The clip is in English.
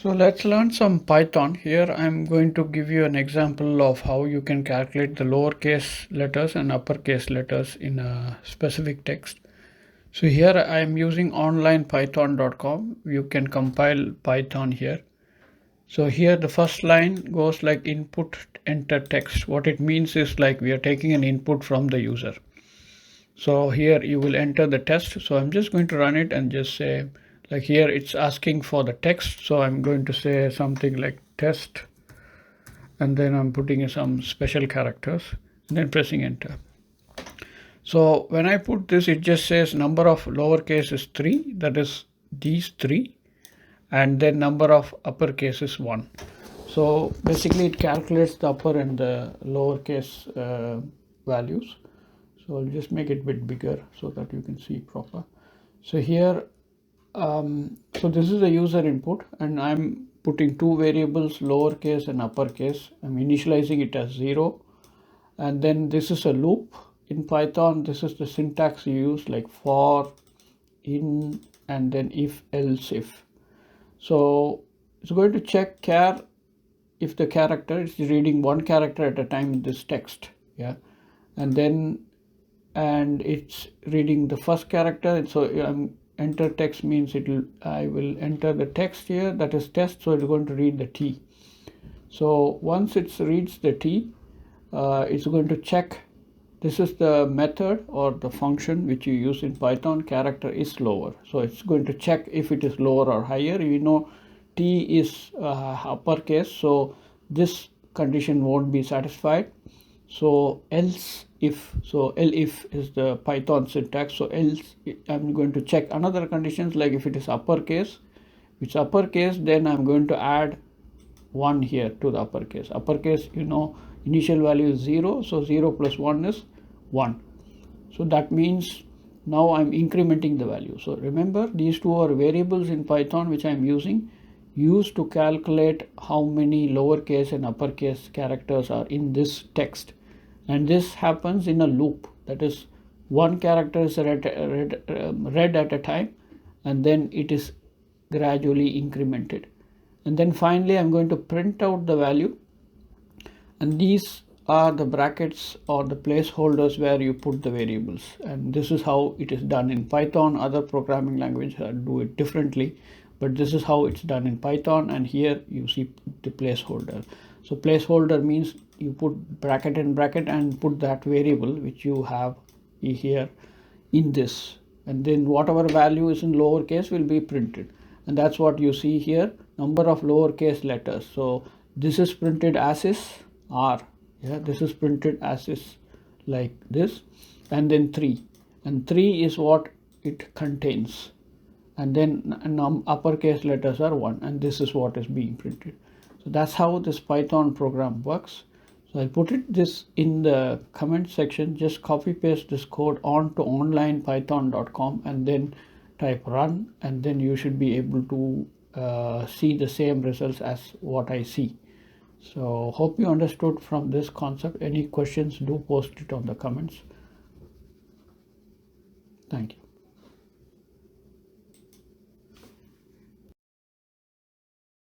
So let's learn some Python. Here I'm going to give you an example of how you can calculate the lowercase letters and uppercase letters in a specific text. So here I'm using onlinepython.com. You can compile Python here. So here the first line goes like input enter text. What it means is like we are taking an input from the user. So here you will enter the test. So I'm just going to run it and just say, like here it's asking for the text. So I'm going to say something like test, and then I'm putting in some special characters and then pressing enter. So when I put this, it just says number of lowercase is 3, that is these 3, and then number of uppercase is 1. So basically it calculates the upper and the lowercase values. So I'll just make it a bit bigger so that you can see proper. So here, so this is the user input, and I'm putting two variables, lowercase and uppercase. I'm initializing it as 0, and then this is a loop. In Python, this is the syntax you use, like for, in, and then if, else, if. So it's going to check char if the character is reading one character at a time in this text, yeah, and it's reading the first character. So enter text means I will enter the text here, that is test, so it's going to read the T. So once it reads the T, it's going to check. This is the method or the function which you use in Python. Character is lower, so it's going to check if it is lower or higher. You know, T is uppercase, so this condition won't be satisfied. So else if, so elif is the Python syntax. So else I'm going to check another conditions, like if it is uppercase, which uppercase, then I'm going to add 1 here to the uppercase. Uppercase, you know, initial value is 0, so 0 plus 1 is 1. So that means now I'm incrementing the value. So remember, these two are variables in Python which I'm used to calculate how many lowercase and uppercase characters are in this text. And this happens in a loop, that is one character is read at a time, and then it is gradually incremented. And then finally I'm going to print out the value, and these are the brackets or the placeholders where you put the variables. And this is how it is done in Python. Other programming languages do it differently, but this is how it's done in Python. And here you see the placeholder. So placeholder means you put bracket and bracket and put that variable which you have here in this, and then whatever value is in lowercase will be printed. And that's what you see here, number of lowercase letters. So this is printed as is R, yeah, this is printed as is like this, and then 3, and 3 is what it contains, and then uppercase letters are 1, and this is what is being printed. So that's how this Python program works. So I put this in the comment section. Just copy paste this code onto onlinepython.com and then type run, and then you should be able to see the same results as what I see. So hope you understood from this concept. Any questions, do post it on the comments. Thank you.